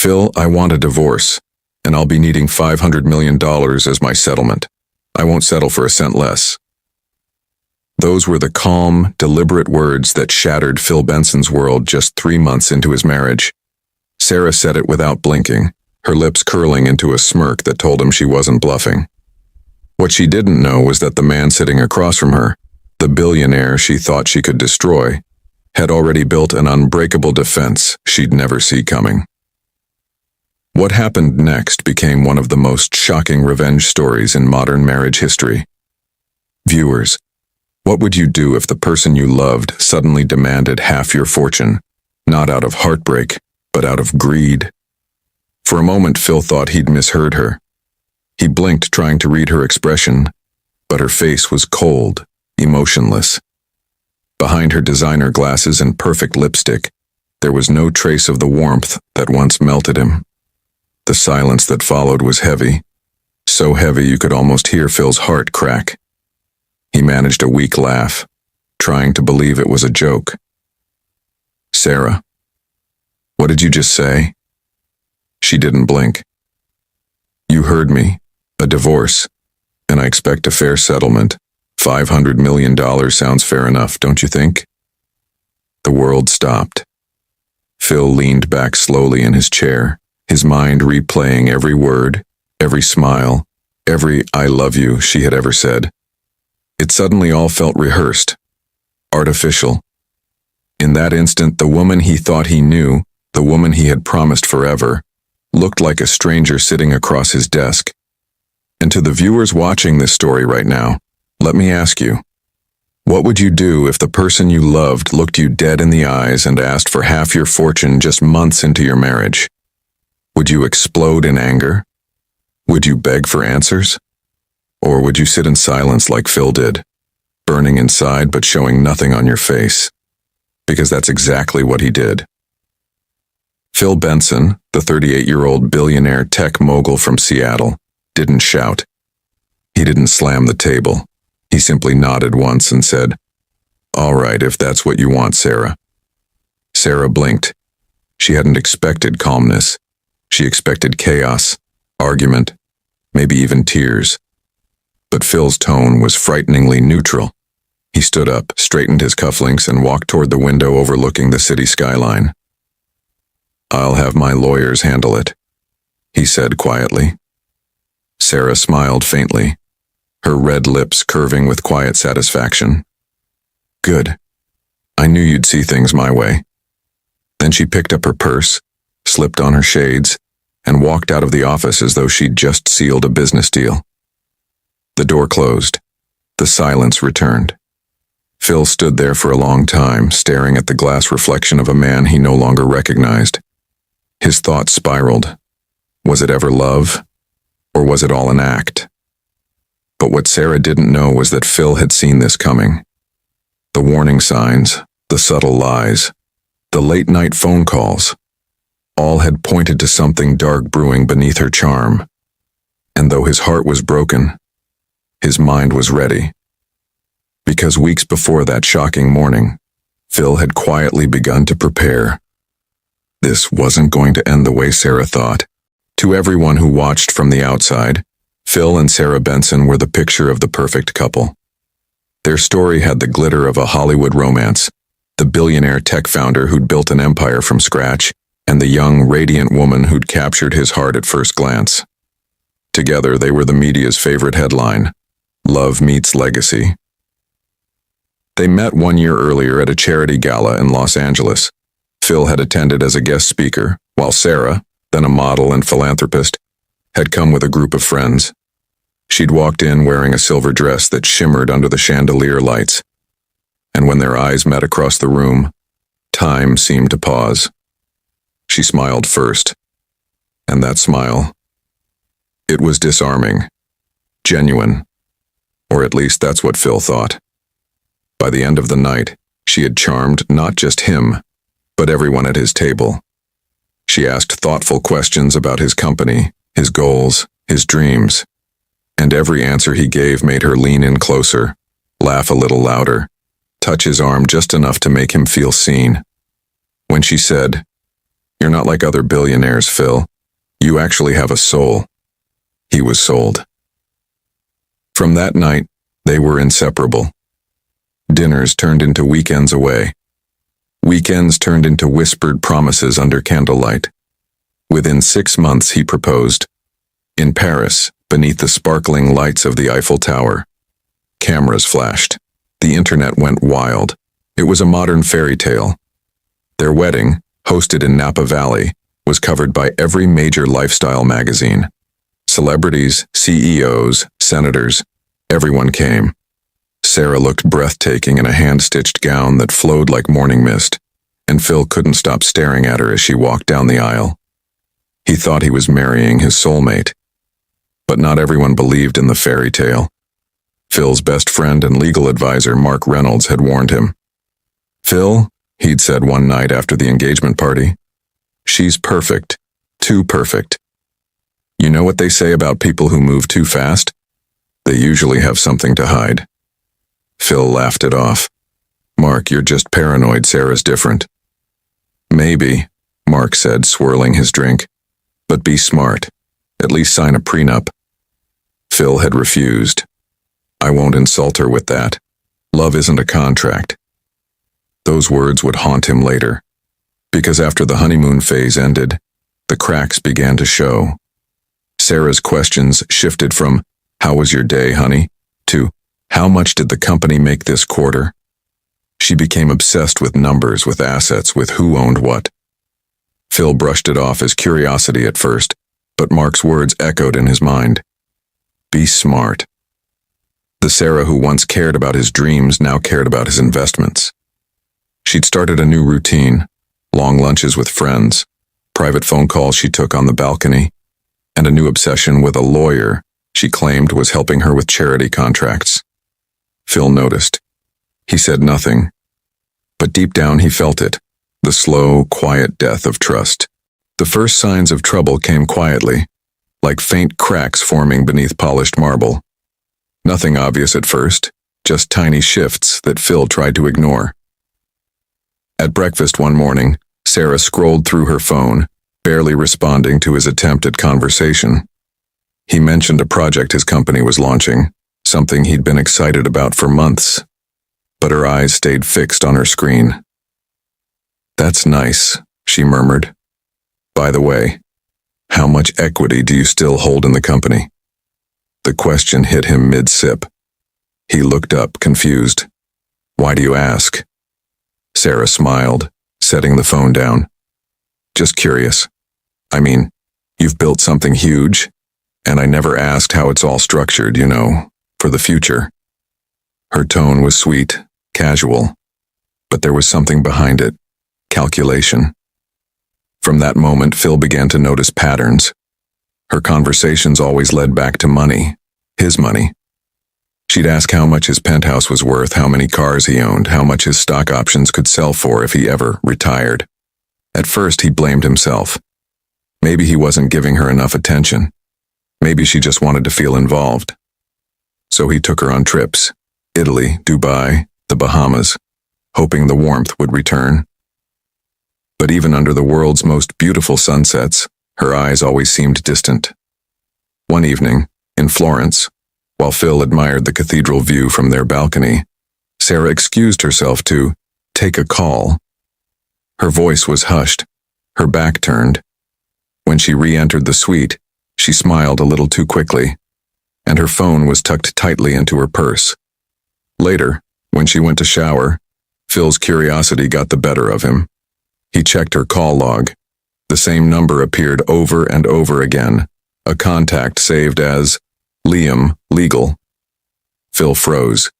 Phil, I want a divorce, and I'll be needing $500 million as my settlement. I won't settle for a cent less. Those were the calm, deliberate words that shattered Phil Benson's world just 3 months into his marriage. Sarah said it without blinking, her lips curling into a smirk that told him she wasn't bluffing. What she didn't know was that the man sitting across from her, the billionaire she thought she could destroy, had already built an unbreakable defense she'd never see coming. What happened next became one of the most shocking revenge stories in modern marriage history. Viewers, what would you do if the person you loved suddenly demanded half your fortune, not out of heartbreak, but out of greed? For a moment, Phil thought he'd misheard her. He blinked, trying to read her expression, but her face was cold, emotionless. Behind her designer glasses and perfect lipstick, there was no trace of the warmth that once melted him. The silence that followed was heavy, so heavy you could almost hear Phil's heart crack. He managed a weak laugh, trying to believe it was a joke. "Sarah, what did you just say?" She didn't blink. "You heard me. A divorce, and I expect a fair settlement. $500 million sounds fair enough, don't you think?" The world stopped. Phil leaned back slowly in his chair, his mind replaying every word, every smile, every "I love you" she had ever said. It suddenly all felt rehearsed, artificial. In that instant, the woman he thought he knew, the woman he had promised forever, looked like a stranger sitting across his desk. And to the viewers watching this story right now, let me ask you, what would you do if the person you loved looked you dead in the eyes and asked for half your fortune just months into your marriage? Would you explode in anger? Would you beg for answers? Or would you sit in silence like Phil did, burning inside but showing nothing on your face? Because that's exactly what he did. Phil Benson, the 38-year-old billionaire tech mogul from Seattle, didn't shout. He didn't slam the table. He simply nodded once and said, "All right, if that's what you want, Sarah." Sarah blinked. She hadn't expected calmness. She expected chaos, argument, maybe even tears. But Phil's tone was frighteningly neutral. He stood up, straightened his cufflinks, and walked toward the window overlooking the city skyline. "I'll have my lawyers handle it," he said quietly. Sarah smiled faintly, her red lips curving with quiet satisfaction. "Good. I knew you'd see things my way." Then she picked up her purse, slipped on her shades, and walked out of the office as though she'd just sealed a business deal. The door closed. The silence returned. Phil stood there for a long time, staring at the glass reflection of a man he no longer recognized. His thoughts spiraled. Was it ever love? Or was it all an act? But what Sarah didn't know was that Phil had seen this coming. The warning signs, the subtle lies, the late-night phone calls, all had pointed to something dark brewing beneath her charm. And though his heart was broken, his mind was ready. Because weeks before that shocking morning, Phil had quietly begun to prepare. This wasn't going to end the way Sarah thought. To everyone who watched from the outside, Phil and Sarah Benson were the picture of the perfect couple. Their story had the glitter of a Hollywood romance, the billionaire tech founder who'd built an empire from scratch, and the young, radiant woman who'd captured his heart at first glance. Together, they were the media's favorite headline, "Love Meets Legacy." They met 1 year earlier at a charity gala in Los Angeles. Phil had attended as a guest speaker, while Sarah, then a model and philanthropist, had come with a group of friends. She'd walked in wearing a silver dress that shimmered under the chandelier lights. And when their eyes met across the room, time seemed to pause. She smiled first, and that smile, it was disarming, genuine, or at least that's what Phil thought. By the end of the night, she had charmed not just him, but everyone at his table. She asked thoughtful questions about his company, his goals, his dreams, and every answer he gave made her lean in closer, laugh a little louder, touch his arm just enough to make him feel seen. When she said, You're not like other billionaires, Phil. You actually have a soul. He was sold. From that night, they were inseparable. Dinners turned into weekends away. Weekends turned into whispered promises under candlelight. Within 6 months, he proposed. In Paris, beneath the sparkling lights of the Eiffel Tower. Cameras flashed. The internet went wild. It was a modern fairy tale. Their wedding, hosted in Napa Valley, was covered by every major lifestyle magazine. Celebrities, CEOs, senators, everyone came. Sarah looked breathtaking in a hand-stitched gown that flowed like morning mist, and Phil couldn't stop staring at her as she walked down the aisle. He thought he was marrying his soulmate. But not everyone believed in the fairy tale. Phil's best friend and legal advisor, Mark Reynolds, had warned him. "Phil," he'd said one night after the engagement party, "she's perfect. Too perfect. You know what they say about people who move too fast? They usually have something to hide." Phil laughed it off. "Mark, you're just paranoid. Sarah's different." "Maybe," Mark said, swirling his drink. "But be smart. At least sign a prenup." Phil had refused. "I won't insult her with that. Love isn't a contract." Those words would haunt him later, because after the honeymoon phase ended, the cracks began to show. Sarah's questions shifted from, "How was your day, honey?" to, "How much did the company make this quarter?" She became obsessed with numbers, with assets, with who owned what. Phil brushed it off as curiosity at first, but Mark's words echoed in his mind. Be smart. The Sarah who once cared about his dreams now cared about his investments. She'd started a new routine, long lunches with friends, private phone calls she took on the balcony, and a new obsession with a lawyer she claimed was helping her with charity contracts. Phil noticed. He said nothing, but deep down he felt it, the slow, quiet death of trust. The first signs of trouble came quietly, like faint cracks forming beneath polished marble. Nothing obvious at first, just tiny shifts that Phil tried to ignore. At breakfast one morning, Sarah scrolled through her phone, barely responding to his attempt at conversation. He mentioned a project his company was launching, something he'd been excited about for months, but her eyes stayed fixed on her screen. "That's nice," she murmured. "By the way, how much equity do you still hold in the company?" The question hit him mid-sip. He looked up, confused. "Why do you ask?" Sarah smiled, setting the phone down. "Just curious. I mean, you've built something huge, and I never asked how it's all structured, for the future." Her tone was sweet, casual, but there was something behind it, calculation. From that moment, Phil began to notice patterns. Her conversations always led back to money, his money. She'd ask how much his penthouse was worth, how many cars he owned, how much his stock options could sell for if he ever retired. At first, he blamed himself. Maybe he wasn't giving her enough attention. Maybe she just wanted to feel involved. So he took her on trips, Italy, Dubai, the Bahamas, hoping the warmth would return. But even under the world's most beautiful sunsets, her eyes always seemed distant. One evening, in Florence, while Phil admired the cathedral view from their balcony, Sarah excused herself to take a call. Her voice was hushed, her back turned. When she re-entered the suite, she smiled a little too quickly, and her phone was tucked tightly into her purse. Later, when she went to shower, Phil's curiosity got the better of him. He checked her call log. The same number appeared over and over again, a contact saved as Liam, legal. Phil froze.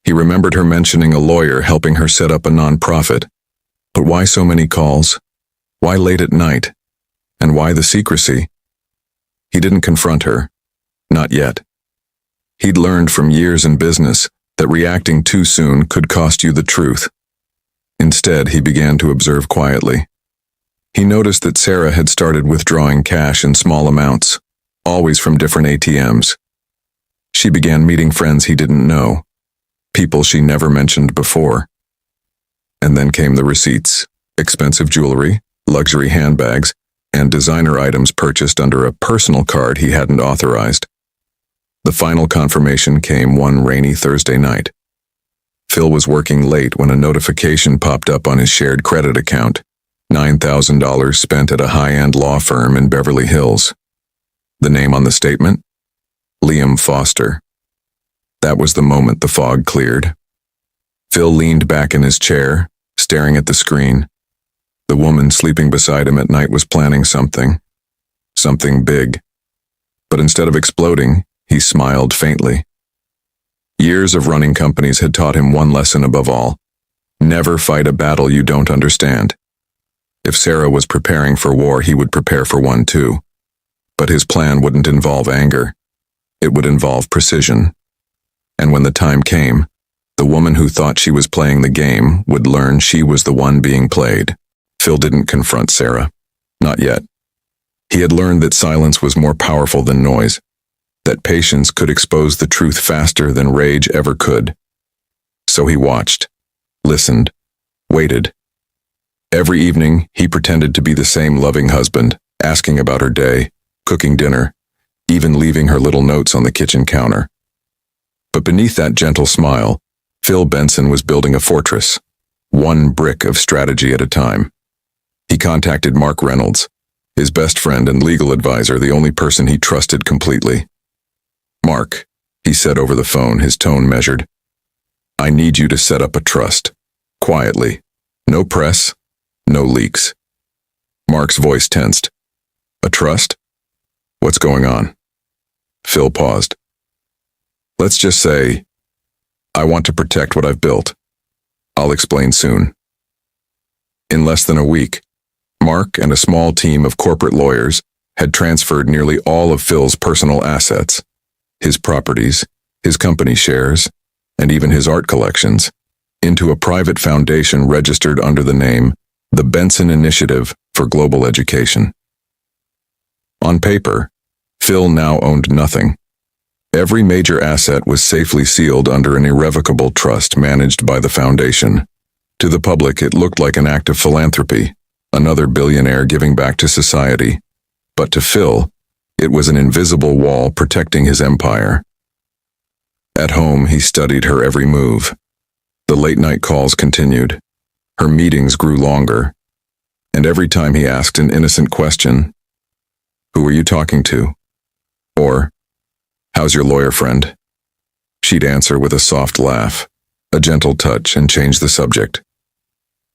He remembered her mentioning a lawyer helping her set up a nonprofit. But why so many calls? Why late at night? And why the secrecy? He didn't confront her. Not yet. He'd learned from years in business that reacting too soon could cost you the truth. Instead, he began to observe quietly. He noticed that Sarah had started withdrawing cash in small amounts, always from different ATMs. She began meeting friends he didn't know, people she never mentioned before. And then came the receipts, expensive jewelry, luxury handbags, and designer items purchased under a personal card he hadn't authorized. The final confirmation came one rainy Thursday night. Phil was working late when a notification popped up on his shared credit account, $9,000 spent at a high-end law firm in Beverly Hills. The name on the statement? Liam Foster. That was the moment the fog cleared. Phil leaned back in his chair, staring at the screen. The woman sleeping beside him at night was planning something big. But instead of exploding, he smiled faintly. Years of running companies had taught him one lesson above all: never fight a battle you don't understand. If Sarah was preparing for war, he would prepare for one too. But his plan wouldn't involve anger. It would involve precision. And when the time came, the woman who thought she was playing the game would learn she was the one being played. Phil didn't confront Sarah. Not yet. He had learned that silence was more powerful than noise, that patience could expose the truth faster than rage ever could. So he watched, listened, waited. Every evening, he pretended to be the same loving husband, asking about her day, cooking dinner, even leaving her little notes on the kitchen counter. But beneath that gentle smile, Phil Benson was building a fortress, one brick of strategy at a time. He contacted Mark Reynolds, his best friend and legal advisor, the only person he trusted completely. "Mark," he said over the phone, his tone measured, "I need you to set up a trust. Quietly. No press, no leaks." Mark's voice tensed. "A trust? What's going on?" Phil paused. "Let's just say, I want to protect what I've built. I'll explain soon." In less than a week, Mark and a small team of corporate lawyers had transferred nearly all of Phil's personal assets, his properties, his company shares, and even his art collections, into a private foundation registered under the name the Benson Initiative for Global Education. On paper, Phil now owned nothing. Every major asset was safely sealed under an irrevocable trust managed by the foundation. To the public, it looked like an act of philanthropy, another billionaire giving back to society. But to Phil, it was an invisible wall protecting his empire. At home, he studied her every move. The late-night calls continued. Her meetings grew longer. And every time he asked an innocent question, "Who are you talking to?" Or, "How's your lawyer friend?" she'd answer with a soft laugh, a gentle touch, and change the subject.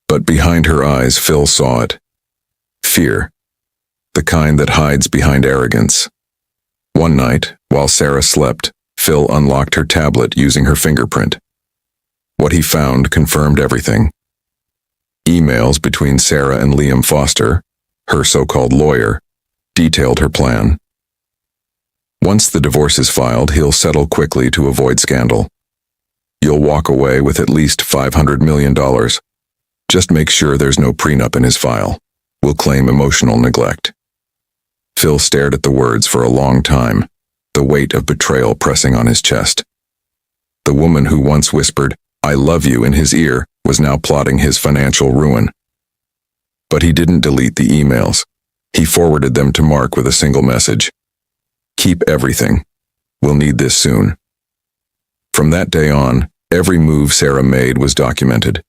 But behind her eyes, Phil saw it. Fear. The kind that hides behind arrogance. One night, while Sarah slept, Phil unlocked her tablet using her fingerprint. What he found confirmed everything. Emails between Sarah and Liam Foster, her so-called lawyer, detailed her plan. Once the divorce is filed, he'll settle quickly to avoid scandal. You'll walk away with at least $500 million. Just make sure there's no prenup in his file. We'll claim emotional neglect. Phil stared at the words for a long time, the weight of betrayal pressing on his chest. The woman who once whispered, "I love you," in his ear was now plotting his financial ruin. But he didn't delete the emails. He forwarded them to Mark with a single message. "Keep everything. We'll need this soon." From that day on, every move Sarah made was documented.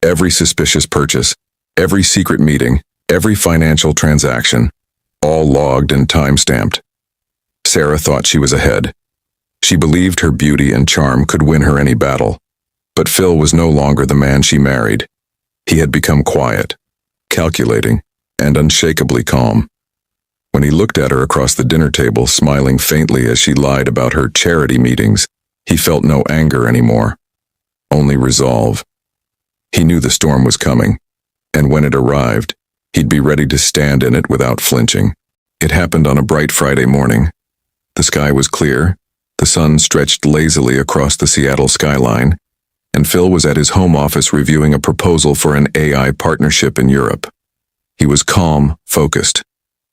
Every suspicious purchase, every secret meeting, every financial transaction, all logged and time-stamped. Sarah thought she was ahead. She believed her beauty and charm could win her any battle. But Phil was no longer the man she married. He had become quiet, calculating, and unshakably calm. When he looked at her across the dinner table, smiling faintly as she lied about her charity meetings, he felt no anger anymore, only resolve. He knew the storm was coming, and when it arrived, he'd be ready to stand in it without flinching. It happened on a bright Friday morning. The sky was clear, the sun stretched lazily across the Seattle skyline, and Phil was at his home office reviewing a proposal for an AI partnership in Europe. He was calm, focused,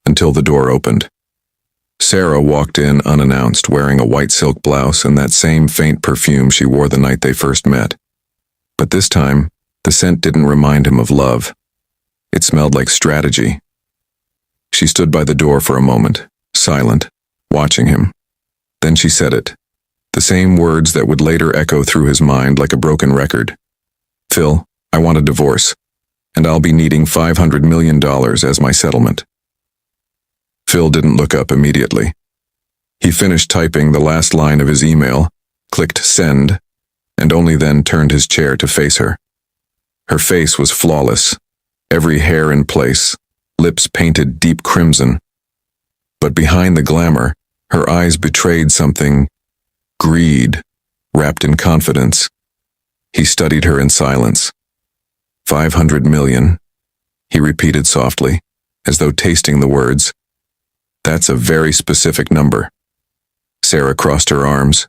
until the door opened. Sarah walked in unannounced, wearing a white silk blouse and that same faint perfume she wore the night they first met. But this time, the scent didn't remind him of love. It smelled like strategy. She stood by the door for a moment, silent, watching him. Then she said it, the same words that would later echo through his mind like a broken record. "Phil, I want a divorce, and I'll be needing $500 million as my settlement." Phil didn't look up immediately. He finished typing the last line of his email, clicked send, and only then turned his chair to face her. Her face was flawless, every hair in place, lips painted deep crimson. But behind the glamour, her eyes betrayed something, greed, wrapped in confidence. He studied her in silence. 500 million, he repeated softly, as though tasting the words. That's a very specific number. Sarah crossed her arms.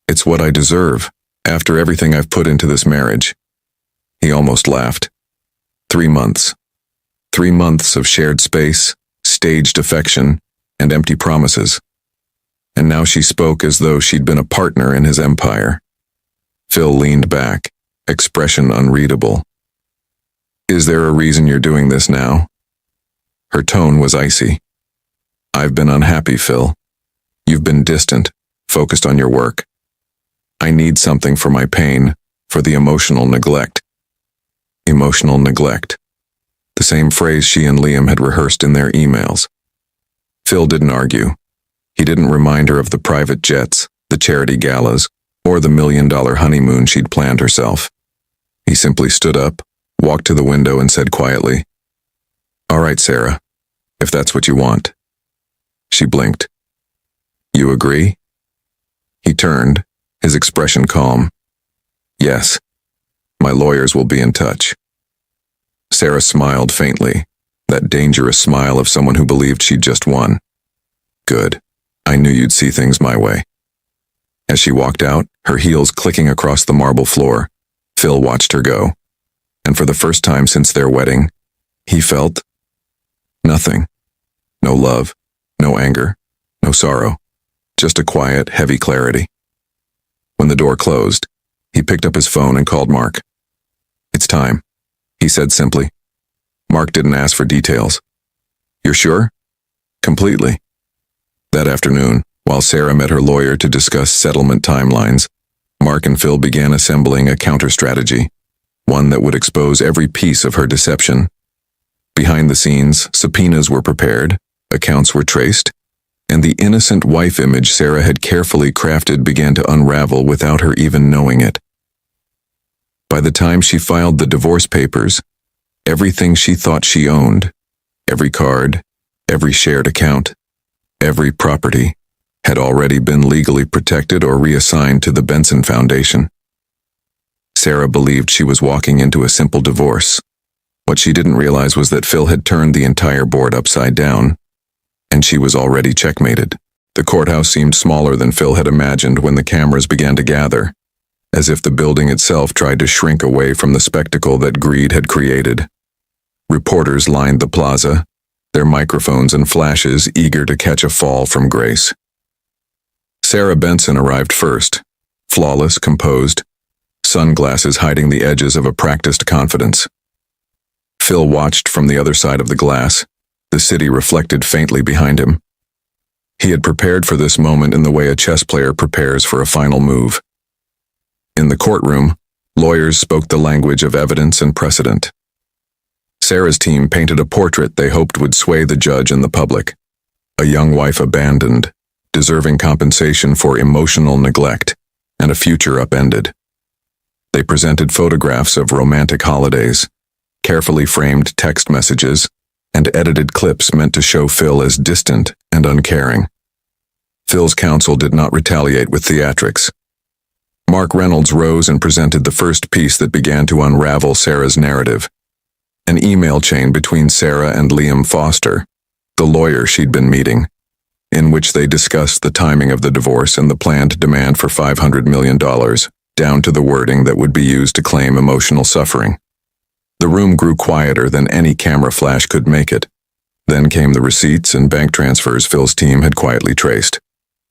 It's what I deserve, after everything I've put into this marriage. He almost laughed. 3 months. 3 months of shared space, staged affection, and empty promises. And now she spoke as though she'd been a partner in his empire. Phil leaned back, expression unreadable. Is there a reason you're doing this now? Her tone was icy. I've been unhappy, Phil. You've been distant, focused on your work. I need something for my pain, for the emotional neglect. Emotional neglect. The same phrase she and Liam had rehearsed in their emails. Phil didn't argue. He didn't remind her of the private jets, the charity galas, or the $1 million honeymoon she'd planned herself. He simply stood up, walked to the window and said quietly, "All right, Sarah, if that's what you want." She blinked. You agree? He turned, his expression calm. Yes. My lawyers will be in touch. Sarah smiled faintly, that dangerous smile of someone who believed she'd just won. Good. I knew you'd see things my way. As she walked out, her heels clicking across the marble floor, Phil watched her go. And for the first time since their wedding, he felt nothing. No love, no anger, no sorrow, just a quiet, heavy clarity. When the door closed, he picked up his phone and called Mark. It's time, he said simply. Mark didn't ask for details. You're sure? Completely. That afternoon, while Sarah met her lawyer to discuss settlement timelines, Mark and Phil began assembling a counter-strategy, one that would expose every piece of her deception. Behind the scenes, subpoenas were prepared, accounts were traced, and the innocent wife image Sarah had carefully crafted began to unravel without her even knowing it. By the time she filed the divorce papers, everything she thought she owned, every card, every shared account, every property, had already been legally protected or reassigned to the Benson Foundation. Sarah believed she was walking into a simple divorce. What she didn't realize was that Phil had turned the entire board upside down, and she was already checkmated. The courthouse seemed smaller than Phil had imagined when the cameras began to gather, as if the building itself tried to shrink away from the spectacle that greed had created. Reporters lined the plaza, their microphones and flashes eager to catch a fall from grace. Sarah Benson arrived first, flawless, composed, sunglasses hiding the edges of a practiced confidence. Phil watched from the other side of the glass, the city reflected faintly behind him. He had prepared for this moment in the way a chess player prepares for a final move. In the courtroom, lawyers spoke the language of evidence and precedent. Sarah's team painted a portrait they hoped would sway the judge and the public. A young wife abandoned, deserving compensation for emotional neglect, and a future upended. They presented photographs of romantic holidays, carefully framed text messages, and edited clips meant to show Phil as distant and uncaring. Phil's counsel did not retaliate with theatrics. Mark Reynolds rose and presented the first piece that began to unravel Sarah's narrative. An email chain between Sarah and Liam Foster, the lawyer she'd been meeting, in which they discussed the timing of the divorce and the planned demand for $500 million, down to the wording that would be used to claim emotional suffering. The room grew quieter than any camera flash could make it. Then came the receipts and bank transfers Phil's team had quietly traced.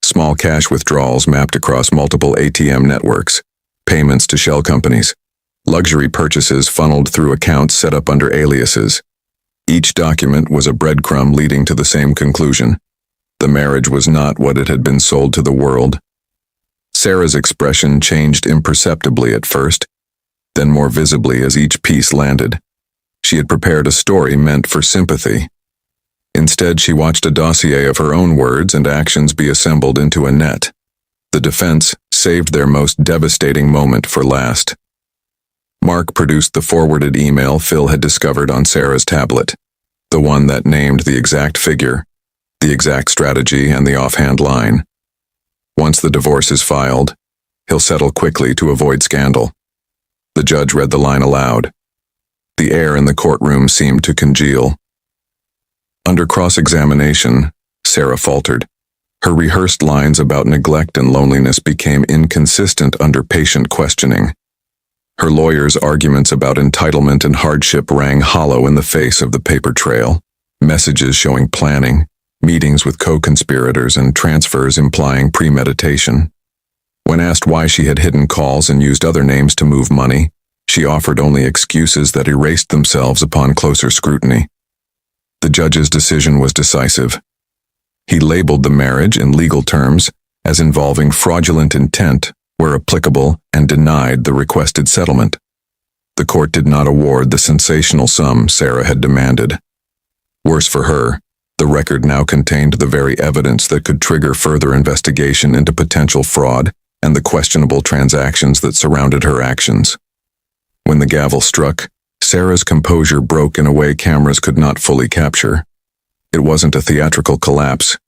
Small cash withdrawals mapped across multiple ATM networks, payments to shell companies, luxury purchases funneled through accounts set up under aliases, Each document was a breadcrumb leading to the same conclusion. The marriage was not what it had been sold to the world. Sarah's expression changed imperceptibly at first, then more visibly as each piece landed. She had prepared a story meant for sympathy. Instead, she watched a dossier of her own words and actions be assembled into a net. The defense saved their most devastating moment for last. Mark produced the forwarded email Phil had discovered on Sarah's tablet, the one that named the exact figure, the exact strategy, and the offhand line. Once the divorce is filed, he'll settle quickly to avoid scandal. The judge read the line aloud. The air in the courtroom seemed to congeal. Under cross-examination, Sarah faltered. Her rehearsed lines about neglect and loneliness became inconsistent under patient questioning. Her lawyer's arguments about entitlement and hardship rang hollow in the face of the paper trail, messages showing planning, meetings with co-conspirators, and transfers implying premeditation. When asked why she had hidden calls and used other names to move money, she offered only excuses that erased themselves upon closer scrutiny. The judge's decision was decisive. He labeled the marriage in legal terms as involving fraudulent intent where applicable and denied the requested settlement. The court did not award the sensational sum Sarah had demanded. Worse for her, the record now contained the very evidence that could trigger further investigation into potential fraud and the questionable transactions that surrounded her actions. When the gavel struck, Sarah's composure broke in a way cameras could not fully capture. It wasn't a theatrical collapse.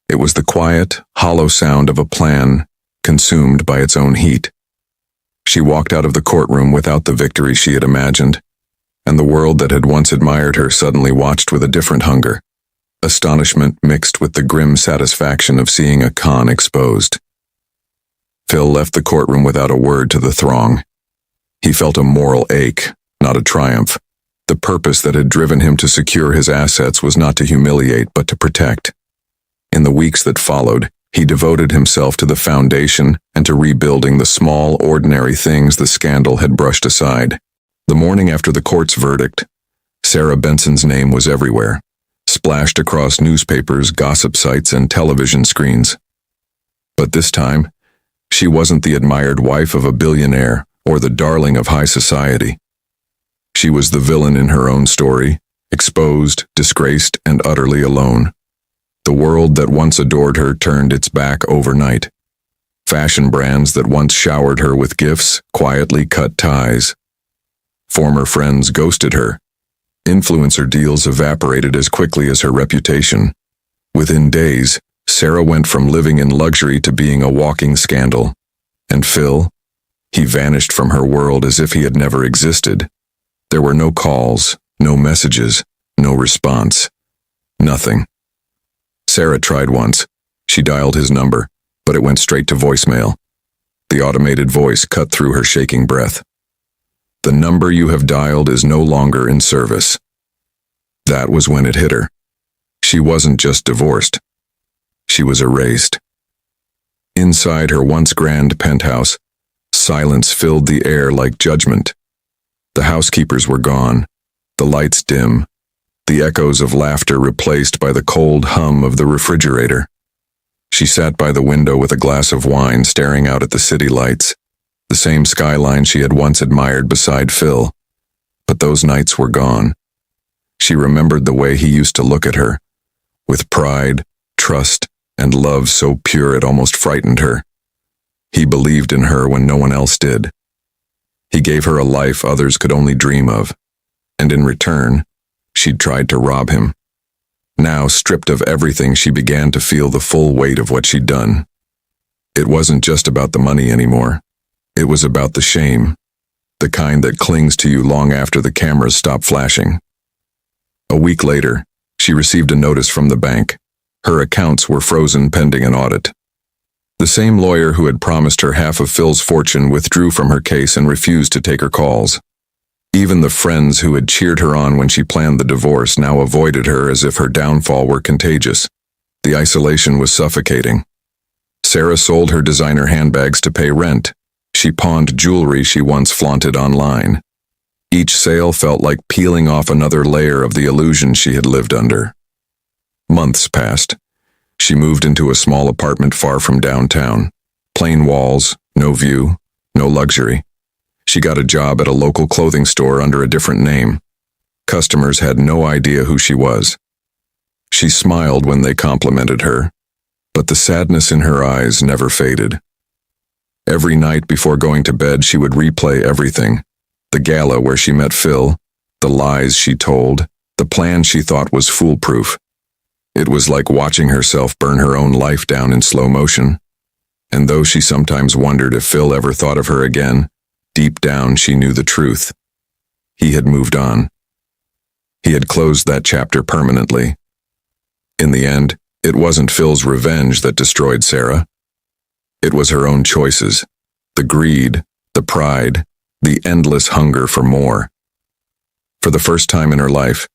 It was the quiet, hollow sound of a plan consumed by its own heat. She walked out of the courtroom without the victory she had imagined, and the world that had once admired her suddenly watched with a different hunger, astonishment mixed with the grim satisfaction of seeing a con exposed. Phil left the courtroom without a word to the throng. He felt a moral ache, not a triumph. The purpose that had driven him to secure his assets was not to humiliate but to protect. In the weeks that followed, he devoted himself to the foundation and to rebuilding the small, ordinary things the scandal had brushed aside. The morning after the court's verdict, Sarah Benson's name was everywhere, splashed across newspapers, gossip sites, and television screens. But this time, she wasn't the admired wife of a billionaire or the darling of high society. She was the villain in her own story, exposed, disgraced, and utterly alone. The world that once adored her turned its back overnight. Fashion brands that once showered her with gifts quietly cut ties. Former friends ghosted her. Influencer deals evaporated as quickly as her reputation. Within days, Sarah went from living in luxury to being a walking scandal. And Phil? He vanished from her world as if he had never existed. There were no calls, no messages, no response. Nothing. Sarah tried once. She dialed his number, but it went straight to voicemail. The automated voice cut through her shaking breath. The number you have dialed is no longer in service. That was when it hit her. She wasn't just divorced. She was erased. Inside her once grand penthouse, silence filled the air like judgment. The housekeepers were gone, the lights dim, the echoes of laughter replaced by the cold hum of the refrigerator. She sat by the window with a glass of wine staring out at the city lights, the same skyline she had once admired beside Phil. But those nights were gone. She remembered the way he used to look at her, with pride, trust, and love so pure it almost frightened her. He believed in her when no one else did. He gave her a life others could only dream of, and in return, she'd tried to rob him. Now, stripped of everything, she began to feel the full weight of what she'd done. It wasn't just about the money anymore. It was about the shame, the kind that clings to you long after the cameras stop flashing. A week later, she received a notice from the bank. Her accounts were frozen pending an audit. The same lawyer who had promised her half of Phil's fortune withdrew from her case and refused to take her calls. Even the friends who had cheered her on when she planned the divorce now avoided her as if her downfall were contagious. The isolation was suffocating. Sarah sold her designer handbags to pay rent. She pawned jewelry she once flaunted online. Each sale felt like peeling off another layer of the illusion she had lived under. Months passed. She moved into a small apartment far from downtown. Plain walls, no view, no luxury. She got a job at a local clothing store under a different name. Customers had no idea who she was. She smiled when they complimented her, but the sadness in her eyes never faded. Every night before going to bed, she would replay everything. The gala where she met Phil, the lies she told, the plan she thought was foolproof. It was like watching herself burn her own life down in slow motion. And though she sometimes wondered if Phil ever thought of her again, deep down she knew the truth. He had moved on. He had closed that chapter permanently. In the end, it wasn't Phil's revenge that destroyed Sarah. It was her own choices, the greed, the pride, the endless hunger for more. For the first time in her life,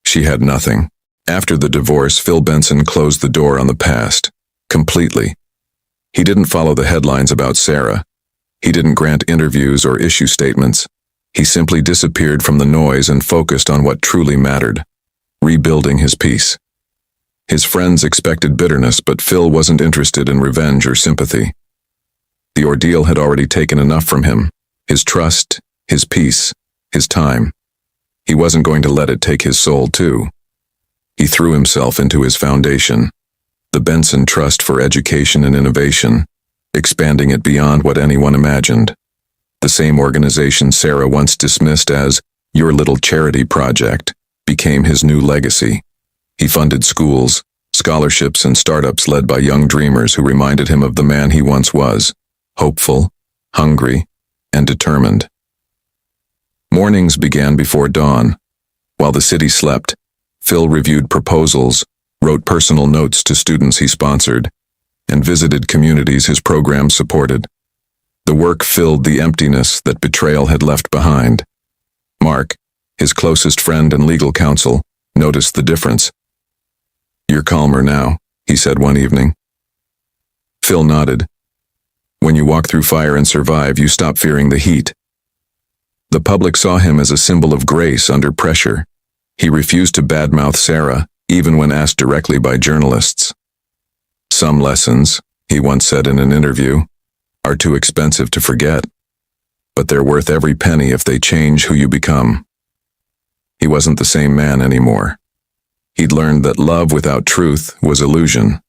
she had nothing. After the divorce, Phil Benson closed the door on the past, completely. He didn't follow the headlines about Sarah. He didn't grant interviews or issue statements. He simply disappeared from the noise and focused on what truly mattered, rebuilding his peace. His friends expected bitterness, but Phil wasn't interested in revenge or sympathy. The ordeal had already taken enough from him, his trust, his peace, his time. He wasn't going to let it take his soul too. He threw himself into his foundation, the Benson Trust for Education and Innovation, expanding it beyond what anyone imagined. The same organization Sarah once dismissed as your little charity project became his new legacy. He funded schools, scholarships, and startups led by young dreamers who reminded him of the man he once was, hopeful, hungry, and determined. Mornings began before dawn. While the city slept, Phil reviewed proposals, wrote personal notes to students he sponsored, and visited communities his program supported. The work filled the emptiness that betrayal had left behind. Mark, his closest friend and legal counsel, noticed the difference. "You're calmer now," he said one evening. Phil nodded. "When you walk through fire and survive, you stop fearing the heat." The public saw him as a symbol of grace under pressure. He refused to badmouth Sarah, even when asked directly by journalists. "Some lessons," he once said in an interview, "are too expensive to forget. But they're worth every penny if they change who you become." He wasn't the same man anymore. He'd learned that love without truth was illusion,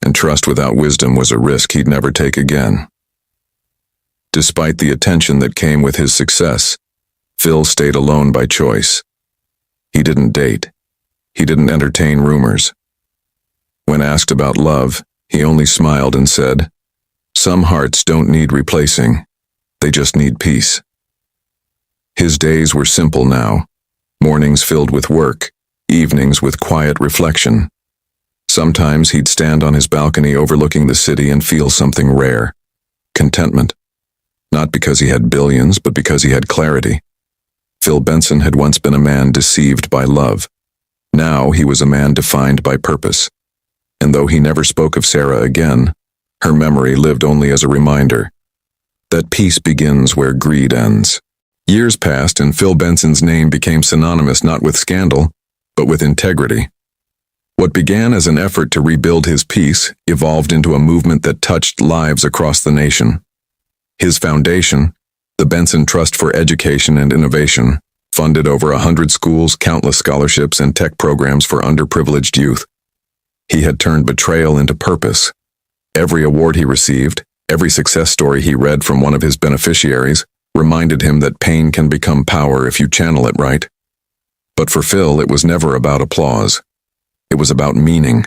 and trust without wisdom was a risk he'd never take again. Despite the attention that came with his success, Phil stayed alone by choice. He didn't date. He didn't entertain rumors. When asked about love, he only smiled and said, "Some hearts don't need replacing. They just need peace." His days were simple now, mornings filled with work, evenings with quiet reflection. Sometimes he'd stand on his balcony overlooking the city and feel something rare, contentment. Not because he had billions, but because he had clarity. Phil Benson had once been a man deceived by love. Now he was a man defined by purpose. And though he never spoke of Sarah again, her memory lived only as a reminder that peace begins where greed ends. Years passed and Phil Benson's name became synonymous not with scandal, but with integrity. What began as an effort to rebuild his peace evolved into a movement that touched lives across the nation. His foundation, the Benson Trust for Education and Innovation, funded over 100 schools, countless scholarships, and tech programs for underprivileged youth. He had turned betrayal into purpose. Every award he received, every success story he read from one of his beneficiaries, reminded him that pain can become power if you channel it right. But for Phil, it was never about applause. It was about meaning,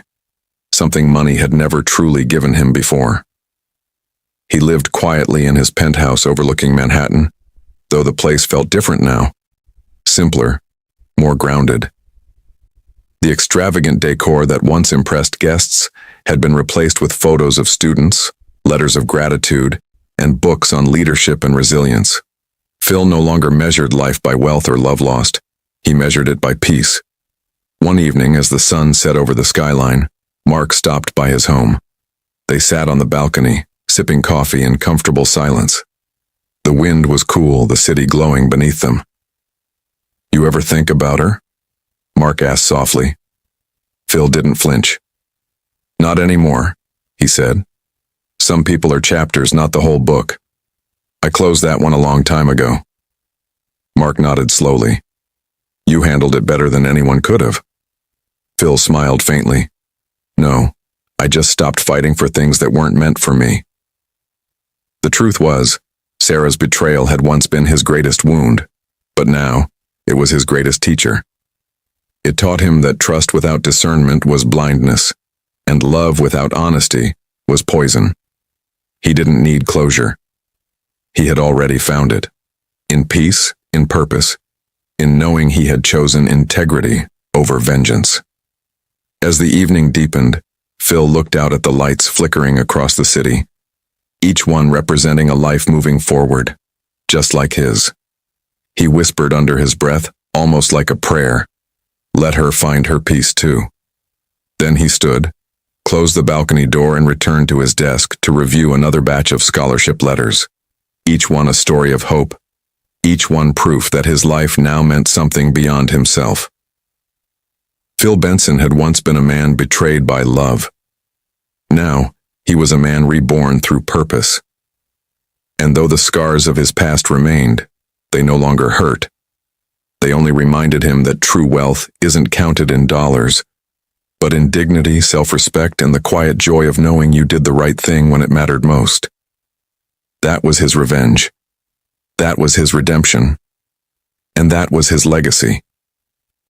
something money had never truly given him before. He lived quietly in his penthouse overlooking Manhattan, though the place felt different now. Simpler, more grounded. The extravagant decor that once impressed guests had been replaced with photos of students, letters of gratitude, and books on leadership and resilience. Phil no longer measured life by wealth or love lost. He measured it by peace. One evening, as the sun set over the skyline, Mark stopped by his home. They sat on the balcony, sipping coffee in comfortable silence. The wind was cool, the city glowing beneath them. You ever think about her? Mark asked softly. Phil didn't flinch. Not anymore, he said. Some people are chapters, not the whole book. I closed that one a long time ago. Mark nodded slowly. You handled it better than anyone could have. Phil smiled faintly. No, I just stopped fighting for things that weren't meant for me. The truth was, Sarah's betrayal had once been his greatest wound, but now it was his greatest teacher. It taught him that trust without discernment was blindness, and love without honesty was poison. He didn't need closure. He had already found it. In peace, in purpose, in knowing he had chosen integrity over vengeance. As the evening deepened, Phil looked out at the lights flickering across the city, each one representing a life moving forward, just like his. He whispered under his breath, almost like a prayer, let her find her peace too. Then he stood, closed the balcony door and returned to his desk to review another batch of scholarship letters, each one a story of hope, each one proof that his life now meant something beyond himself. Phil Benson had once been a man betrayed by love. Now, he was a man reborn through purpose. And though the scars of his past remained, they no longer hurt. They only reminded him that true wealth isn't counted in dollars, but in dignity, self-respect, and the quiet joy of knowing you did the right thing when it mattered most. That was his revenge. That was his redemption. And that was his legacy.